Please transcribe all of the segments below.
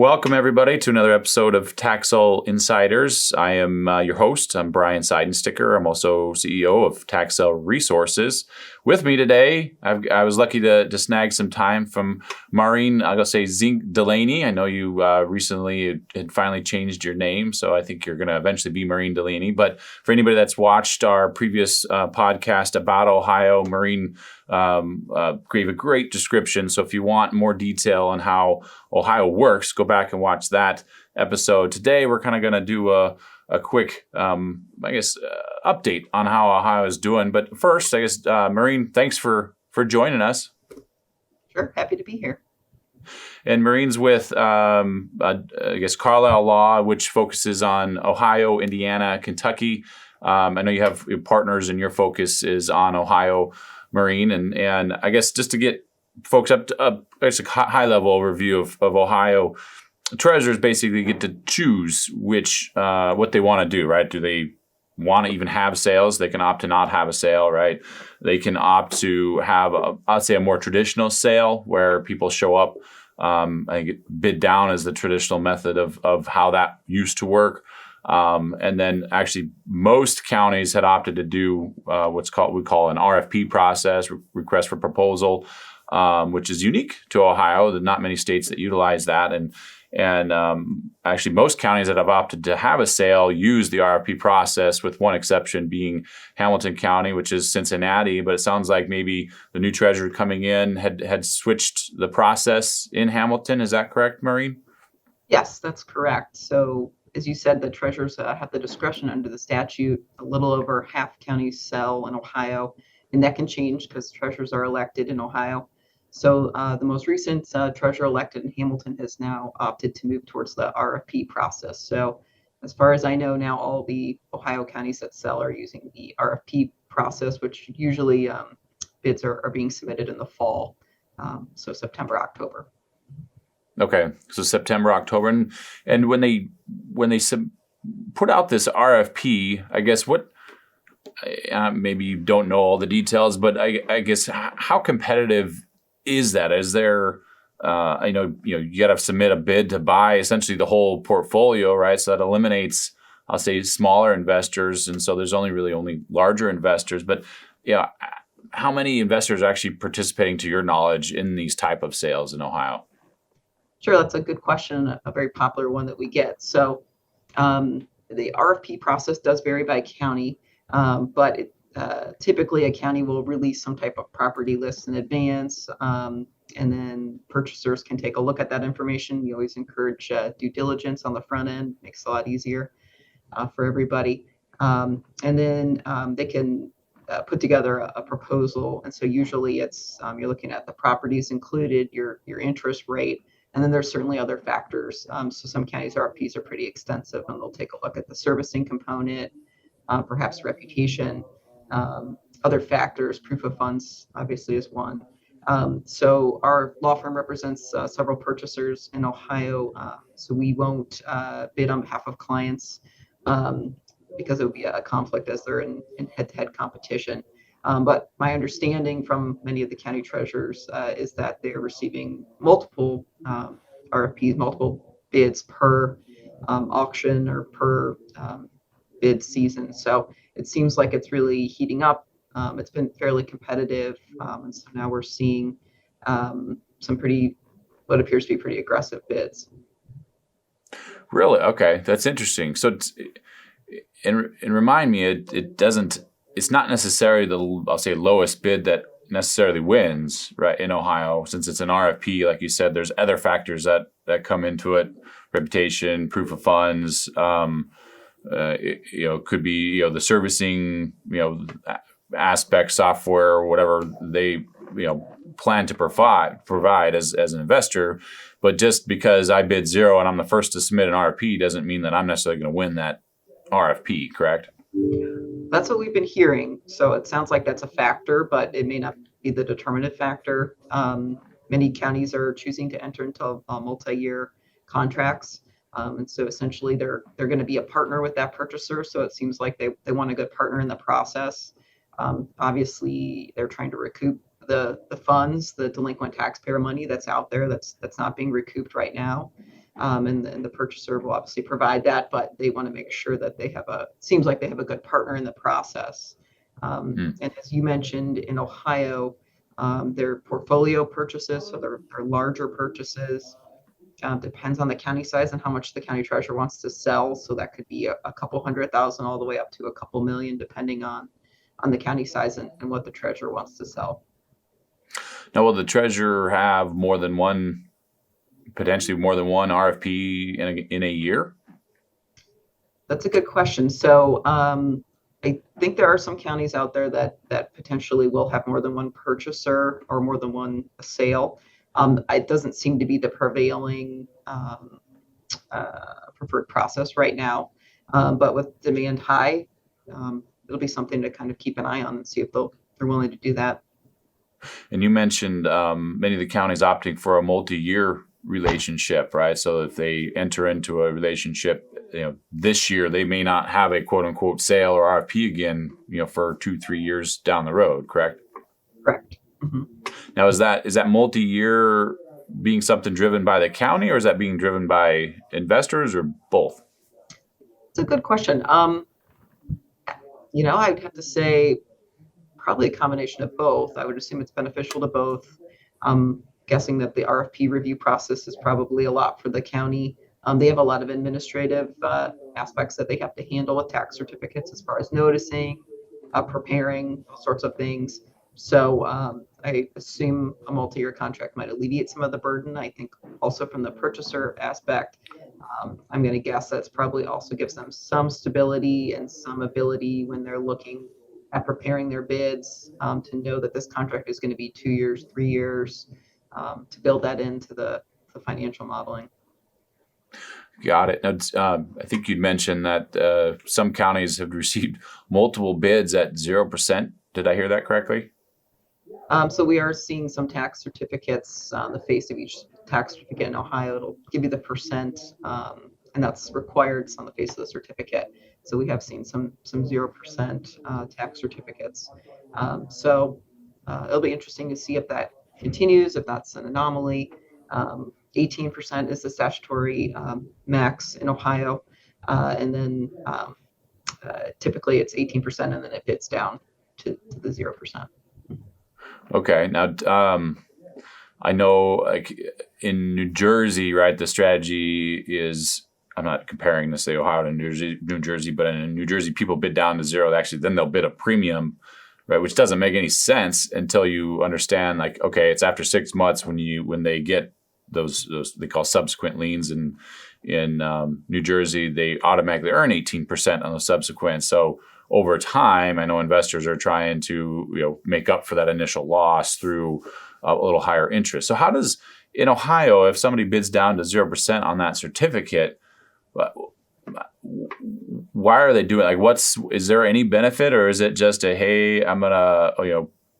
Welcome, everybody, to another episode of Taxel Insiders. I am your host. I'm Brian Seidensticker. I'm also CEO of Taxel Resources. With me today, I was lucky to snag some time from Maureen, I'm going to say Zink Delaney. I know you recently had finally changed your name, so I think you're going to eventually be Maureen Delaney. But for anybody that's watched our previous podcast about Ohio, Maureen gave a great description. So if you want more detail on how Ohio works, go back and watch that episode. Today, we're kind of going to do a quick, update on how Ohio is doing. But first, I guess, Maureen, thanks for joining us. Sure, happy to be here. And Maureen's with, Carlisle Law, which focuses on Ohio, Indiana, Kentucky. I know you have partners, and your focus is on Ohio, Maureen. And I guess just to get folks up to a high-level overview of Ohio, treasurers basically get to choose what they want to do, right? Do they want to even have sales? They can opt to not have a sale, right? They can opt to have, a more traditional sale where people show up. I think bid down is the traditional method of how that used to work. And then actually most counties had opted to do we call an RFP process, request for proposal, which is unique to Ohio. There's not many states that utilize that. And actually most counties that have opted to have a sale use the RFP process, with one exception being Hamilton County, which is Cincinnati. But it sounds like maybe the new treasurer coming in had switched the process in Hamilton. Is that correct, Maureen? Yes, that's correct. So as you said, the treasurers have the discretion under the statute. A little over half counties sell in Ohio, and that can change because treasurers are elected in Ohio. So the most recent treasurer elected in Hamilton has now opted to move towards the RFP process. So as far as I know now, all the Ohio counties that sell are using the RFP process, which usually bids are being submitted in the fall, so September, October. Okay, so September, October, and when they put out this RFP, I guess maybe you don't know all the details, but I guess how competitive is that? Is there, you got to submit a bid to buy essentially the whole portfolio, right? So that eliminates, I'll say, smaller investors, and so there's only larger investors. But how many investors are actually participating, to your knowledge, in these type of sales in Ohio? Sure, that's a good question, a very popular one that we get. So the RFP process does vary by county, but typically a county will release some type of property list in advance, and then purchasers can take a look at that information. We always encourage due diligence on the front end, makes it a lot easier for everybody. And then they can put together a proposal. And so usually it's you're looking at the properties included, your interest rate, and then there's certainly other factors. So some counties' RFPs are pretty extensive, and they'll take a look at the servicing component, perhaps reputation, other factors. Proof of funds obviously is one. So our law firm represents several purchasers in Ohio, so we won't bid on behalf of clients because it would be a conflict as they're in head-to-head competition. But my understanding from many of the county treasurers is that they're receiving multiple RFPs, multiple bids per auction or per bid season. So it seems like it's really heating up. It's been fairly competitive. And so now we're seeing what appears to be pretty aggressive bids. Really? Okay. That's interesting. So and remind me, it's not necessarily I'll say lowest bid that necessarily wins, right, in Ohio. Since it's an RFP, like you said, there's other factors that come into it: reputation, proof of funds. Could be the servicing, aspect, software, or whatever they plan to provide as an investor. But just because I bid zero and I'm the first to submit an RFP doesn't mean that I'm necessarily going to win that RFP, correct? That's what we've been hearing. So it sounds like that's a factor, but it may not be the determinative factor. Many counties are choosing to enter into multi-year contracts. And so essentially they're going to be a partner with that purchaser. So it seems like they want a good partner in the process. Obviously, they're trying to recoup the funds, the delinquent taxpayer money that's out there that's not being recouped right now. and the purchaser will obviously provide that, but they want to make sure that seems like they have a good partner in the process. And as you mentioned, in Ohio, their portfolio purchases, so their larger purchases, depends on the county size and how much the county treasurer wants to sell. So that could be a couple $100,000 all the way up to a couple million, depending on the county size and what the treasurer wants to sell. Now, will the treasurer have potentially more than one RFP in a year? That's a good question. So I think there are some counties out there that potentially will have more than one purchaser or more than one sale. It doesn't seem to be the prevailing preferred process right now. But with demand high, it'll be something to kind of keep an eye on and see if they're willing to do that. And you mentioned many of the counties opting for a multi-year relationship, right? So if they enter into a relationship, this year they may not have a quote unquote sale or RFP again, for 2-3 years down the road, correct? Correct. Mm-hmm. Now, is that multi-year being something driven by the county, or is that being driven by investors, or both? It's a good question. I'd have to say probably a combination of both. I would assume it's beneficial to both. Guessing that the RFP review process is probably a lot for the county. They have a lot of administrative aspects that they have to handle with tax certificates as far as noticing, preparing, all sorts of things. So I assume a multi-year contract might alleviate some of the burden. I think also from the purchaser aspect, I'm going to guess that's probably also gives them some stability and some ability when they're looking at preparing their bids to know that this contract is going to be 2 years, 3 years, to build that into the financial modeling. Got it. Now, I think you'd mentioned that some counties have received multiple bids at 0%. Did I hear that correctly? So we are seeing some tax certificates on the face of each tax certificate in Ohio. It'll give you the percent, and that's required on the face of the certificate. So we have seen some 0% tax certificates. So it'll be interesting to see if that continues, if that's an anomaly. 18% is the statutory max in Ohio, and then typically it's 18%, and then it fits down to the 0%. Okay. Now, I know, like in New Jersey, right? The strategy is, I'm not comparing to say Ohio to New Jersey, but in New Jersey, people bid down to zero. Actually, then they'll bid a premium, right? Which doesn't make any sense until you understand, like, okay, it's after 6 months when they get those they call subsequent liens in New Jersey, they automatically earn 18% on the subsequent. So over time, I know investors are trying to make up for that initial loss through a little higher interest. So how does, in Ohio, if somebody bids down to 0% on that certificate, why are they doing it? Like, is there any benefit, or is it just hey, I'm gonna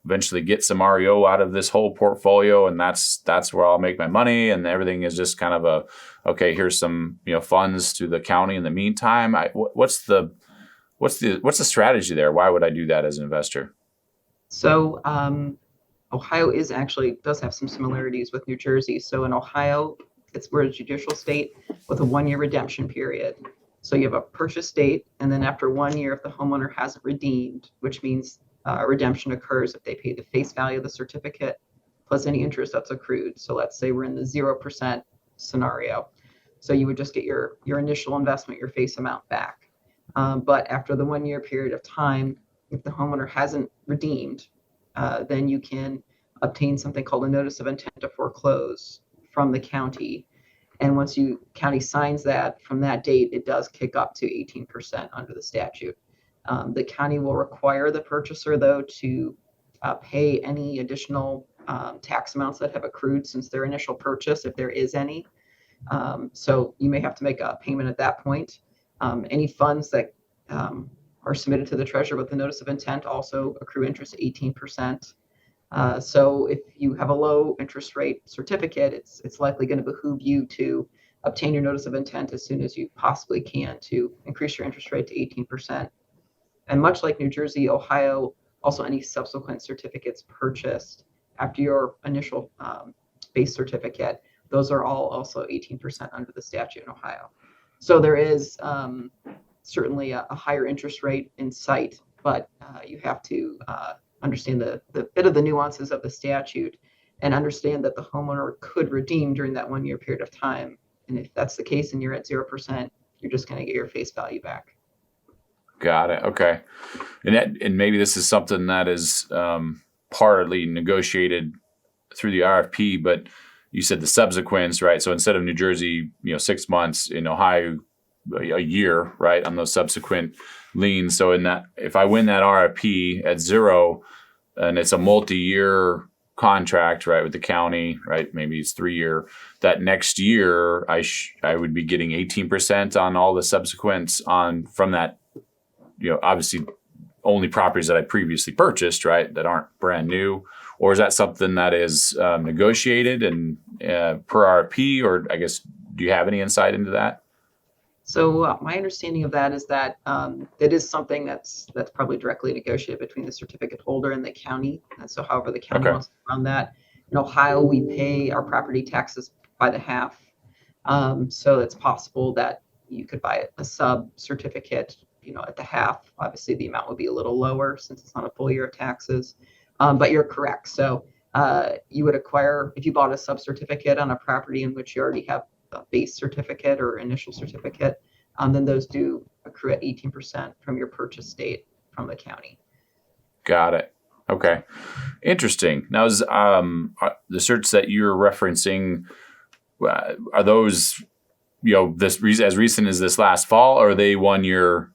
eventually get some REO out of this whole portfolio, and that's where I'll make my money, and everything is just kind of okay, here's some funds to the county in the meantime? What's the strategy there? Why would I do that as an investor? So Ohio does have some similarities with New Jersey. So in Ohio, we're a judicial state with a 1-year redemption period. So you have a purchase date, and then after 1 year, if the homeowner hasn't redeemed, which means redemption occurs if they pay the face value of the certificate plus any interest that's accrued. So let's say we're in the 0% scenario. So you would just get your initial investment, your face amount back. But after the 1-year period of time, if the homeowner hasn't redeemed, then you can obtain something called a notice of intent to foreclose from the county. And once county signs that, from that date, it does kick up to 18% under the statute. The county will require the purchaser, though, to pay any additional tax amounts that have accrued since their initial purchase, if there is any. So you may have to make a payment at that point. Any funds that are submitted to the treasurer with the notice of intent also accrue interest at 18%. So if you have a low interest rate certificate, it's likely going to behoove you to obtain your notice of intent as soon as you possibly can to increase your interest rate to 18%. And much like New Jersey, Ohio, also any subsequent certificates purchased after your initial base certificate those are all also 18% under the statute in Ohio. So there is certainly a higher interest rate in sight, but you have to understand the bit of the nuances of the statute and understand that the homeowner could redeem during that 1 year period of time. And if that's the case and you're at 0%, you're just going to get your face value back. Got it. Okay. And maybe this is something that is partly negotiated through the RFP, but you said the subsequents, right? So instead of New Jersey, 6 months, in Ohio, a year, right, on those subsequent liens. So in that, if I win that RFP at 0, and it's a multi-year contract, right, with the county, right, maybe it's 3-year, that next year I would be getting 18% on all the subsequents from that, obviously only properties that I previously purchased, right, that aren't brand new. Or is that something that is negotiated and per RFP, or I guess, do you have any insight into that? So my understanding of that is that it is something that's probably directly negotiated between the certificate holder and the county. And so however the county wants to run that. In Ohio, we pay our property taxes by the half. So it's possible that you could buy a sub certificate, at the half. Obviously, the amount would be a little lower since it's not a full year of taxes. But you're correct. So you would acquire, if you bought a sub certificate on a property in which you already have a base certificate or initial certificate, then those do accrue at 18% from your purchase date from the county. Got it. Okay. Interesting. Now, is the certs that you're referencing, are those, as recent as this last fall, or are they 1 year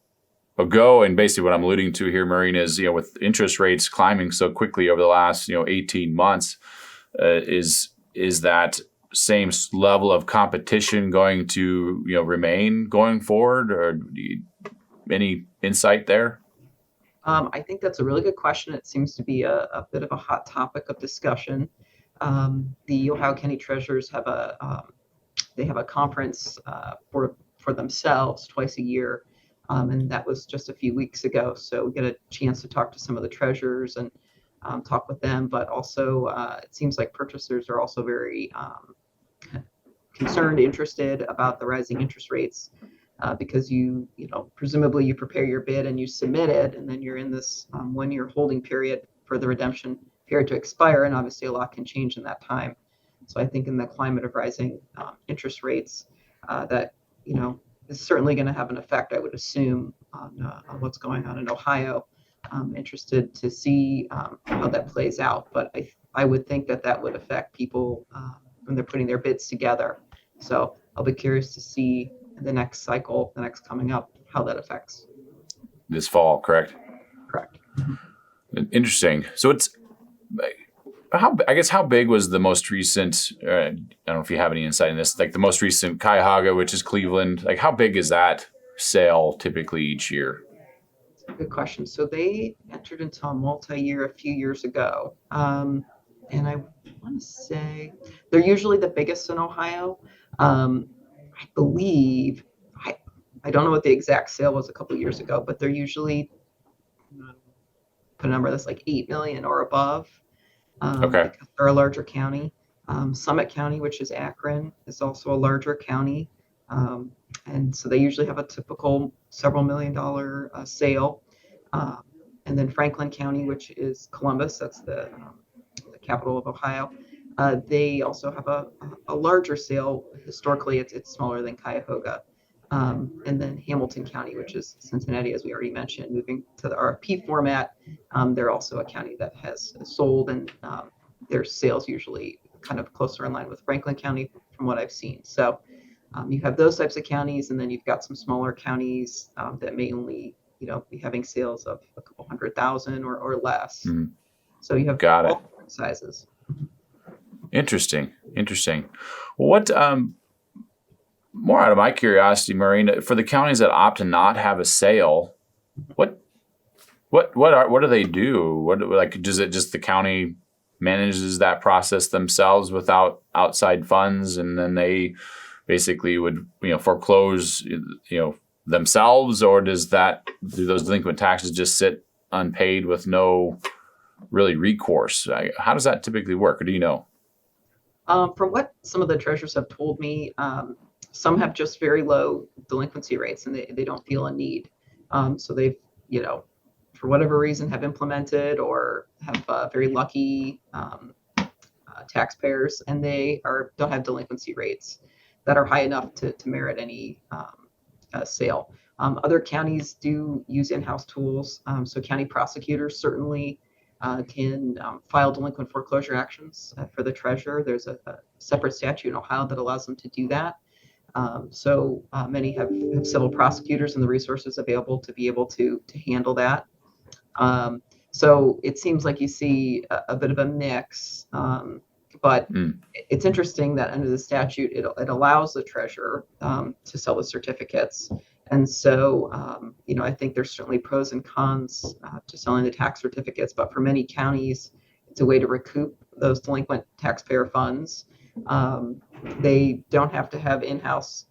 ago? And basically what I'm alluding to here, Maureen, is, with interest rates climbing so quickly over the last, 18 months, is that same level of competition going to, remain going forward, or any insight there? I think that's a really good question. It seems to be a bit of a hot topic of discussion. The Ohio County Treasurers have a conference for themselves twice a year. And that was just a few weeks ago. So we get a chance to talk to some of the treasurers and talk with them. But also, it seems like purchasers are also very concerned, interested about the rising interest rates because presumably you prepare your bid and you submit it, and then you're in this 1 year holding period for the redemption period to expire. And obviously, a lot can change in that time. So I think in the climate of rising interest rates, that is certainly going to have an effect, I would assume, on what's going on in Ohio. I'm interested to see how that plays out, but I would think that would affect people when they're putting their bids together. So I'll be curious to see the next cycle, the next coming up, how that affects. This fall, correct? Correct. Interesting. So it's, how big was the most recent, I don't know if you have any insight in this, like the most recent Cuyahoga, which is Cleveland, like how big is that sale typically each year? Good question. So they entered into a multi-year a few years ago. And I want to say they're usually the biggest in Ohio. I believe, I don't know what the exact sale was a couple of years ago, but they're usually, put a number that's like 8 million or above. Because they're a larger county. Summit County, which is Akron, is also a larger county. And so they usually have a typical several $1 million sale. And then Franklin County, which is Columbus, that's the capital of Ohio. They also have a larger sale. Historically, it's smaller than Cuyahoga. And then Hamilton County, which is Cincinnati, as we already mentioned, moving to the RFP format. They're also a county that has sold, and their sales usually kind of closer in line with Franklin County from what I've seen. So you have those types of counties, and then you've got some smaller counties that may only be having sales of a couple 100,000 or less. Mm-hmm. So you have all different sizes. Interesting. What more out of my curiosity, Maureen, for the counties that opt to not have a sale, what do they do? Does it just the county manages that process themselves without outside funds, and then they basically would foreclose themselves, or do those delinquent taxes just sit unpaid with no really recourse? How does that typically work, or do you know? From what some of the treasurers have told me, some have just very low delinquency rates and they don't feel a need. So they've, for whatever reason, have implemented or have very lucky taxpayers, and don't have delinquency rates that are high enough to merit any sale. Other counties do use in-house tools. So county prosecutors certainly can file delinquent foreclosure actions for the treasurer. There's a separate statute in Ohio that allows them to do that. So many have civil prosecutors and the resources available to be able to handle that. So it seems like you see a bit of a mix, but it's interesting that under the statute, it allows the treasurer to sell the certificates. And so, I think there's certainly pros and cons to selling the tax certificates, but for many counties, it's a way to recoup those delinquent taxpayer funds. They don't have to have in-house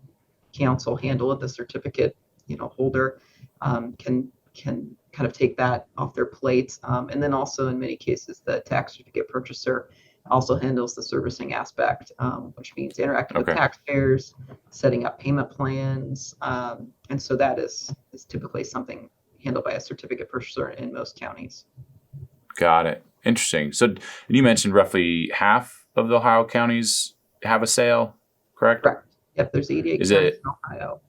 counsel handle it. The certificate, holder can kind of take that off their plate. And then also in many cases, the tax certificate purchaser also handles the servicing aspect, which means interacting with taxpayers, setting up payment plans. And so that is typically something handled by a certificate purchaser in most counties. Got it. Interesting. So you mentioned roughly half of the Ohio counties have a sale, correct? Correct. Yep, there's 88 counties in Ohio.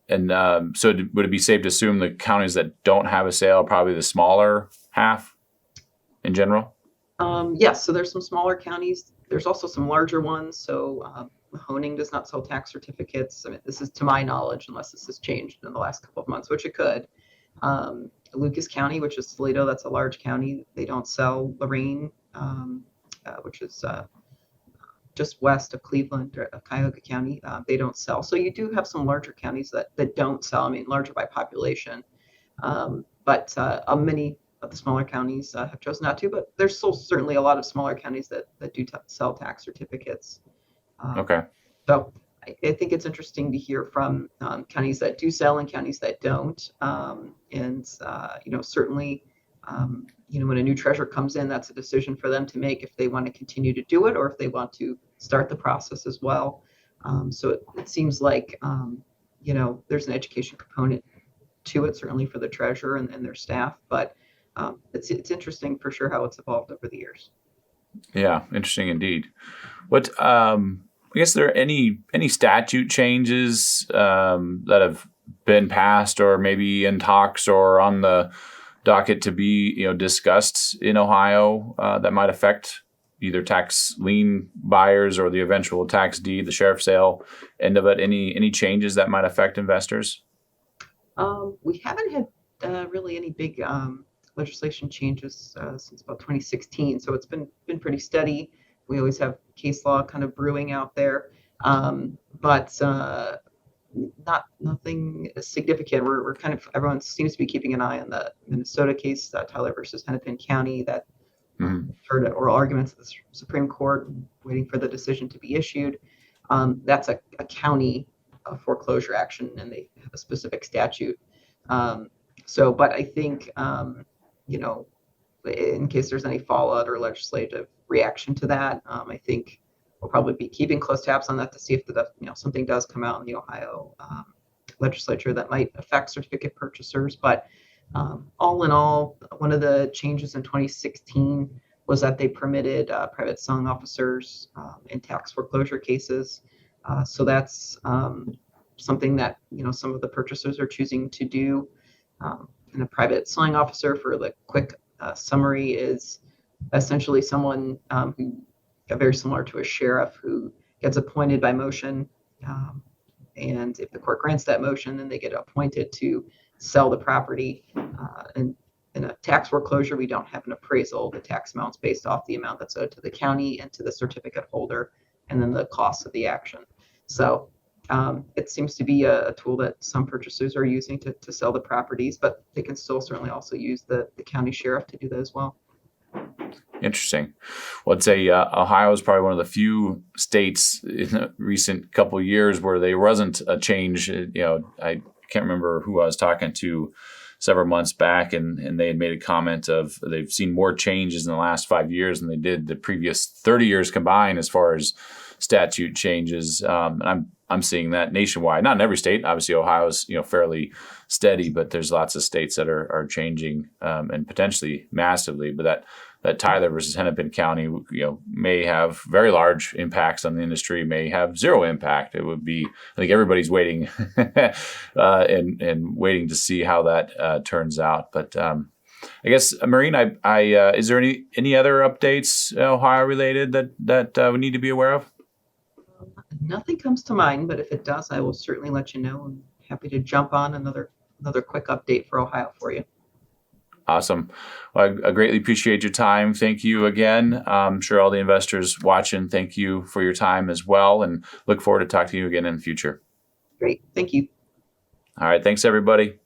And so would it be safe to assume the counties that don't have a sale are probably the smaller half in general? Yes, so there's some smaller counties. There's also some larger ones. So Mahoning does not sell tax certificates. I mean, this is to my knowledge, unless this has changed in the last couple of months, which it could. Lucas County, which is Toledo, that's a large county. They don't sell. Lorain, which is just west of Cleveland, Cuyahoga County, they don't sell. So you do have some larger counties that don't sell. I mean, larger by population. But many of the smaller counties have chosen not to, but there's still certainly a lot of smaller counties that do sell tax certificates. So I think it's interesting to hear from counties that do sell and counties that don't. Certainly, when a new treasurer comes in, that's a decision for them to make if they want to continue to do it or if they want to start the process as well. So it seems like, there's an education component to it, certainly for the treasurer and their staff, but it's interesting for sure how it's evolved over the years. Yeah, interesting indeed. What I guess there are any statute changes that have been passed or maybe in talks or on the docket to be discussed in Ohio that might affect either tax lien buyers or the eventual tax deed, the sheriff's sale end of it? Any changes that might affect investors? We haven't had really any big legislation changes since about 2016, so it's been pretty steady. We always have case law kind of brewing out there, but nothing significant. We're kind of, everyone seems to be keeping an eye on the Minnesota case, Tyler versus Hennepin County, that heard oral arguments at the Supreme Court, waiting for the decision to be issued. That's a county foreclosure action, and they have a specific statute. But I think, in case there's any fallout or legislative reaction to that, I think we'll probably be keeping close tabs on that to see if something does come out in the Ohio legislature that might affect certificate purchasers. But all in all, one of the changes in 2016 was that they permitted private selling officers in tax foreclosure cases. So that's something that some of the purchasers are choosing to do. And a private selling officer, for the quick summary, is essentially someone who very similar to a sheriff who gets appointed by motion. And if the court grants that motion, then they get appointed to sell the property. And in a tax foreclosure, we don't have an appraisal. The tax amount's based off the amount that's owed to the county and to the certificate holder, and then the cost of the action. So it seems to be a tool that some purchasers are using to sell the properties, but they can still certainly also use the county sheriff to do that as well. Interesting. Well, I'd say Ohio is probably one of the few states in the recent couple of years where there wasn't a change. I can't remember who I was talking to several months back, and they had made a comment of they've seen more changes in the last 5 years than they did the previous 30 years combined as far as statute changes. And I'm seeing that nationwide, not in every state. Obviously, Ohio's fairly steady, but there's lots of states that are changing and potentially massively. But that Tyler versus Hennepin County, may have very large impacts on the industry, may have zero impact. It would be, I think everybody's waiting and waiting to see how that turns out. But I guess, Maureen, is there any other updates Ohio related that we need to be aware of? Nothing comes to mind, but if it does, I will certainly let you know. I'm happy to jump on another quick update for Ohio for you. Awesome. Well, I greatly appreciate your time. Thank you again. I'm sure all the investors watching, thank you for your time as well, and look forward to talking to you again in the future. Great. Thank you. All right. Thanks, everybody.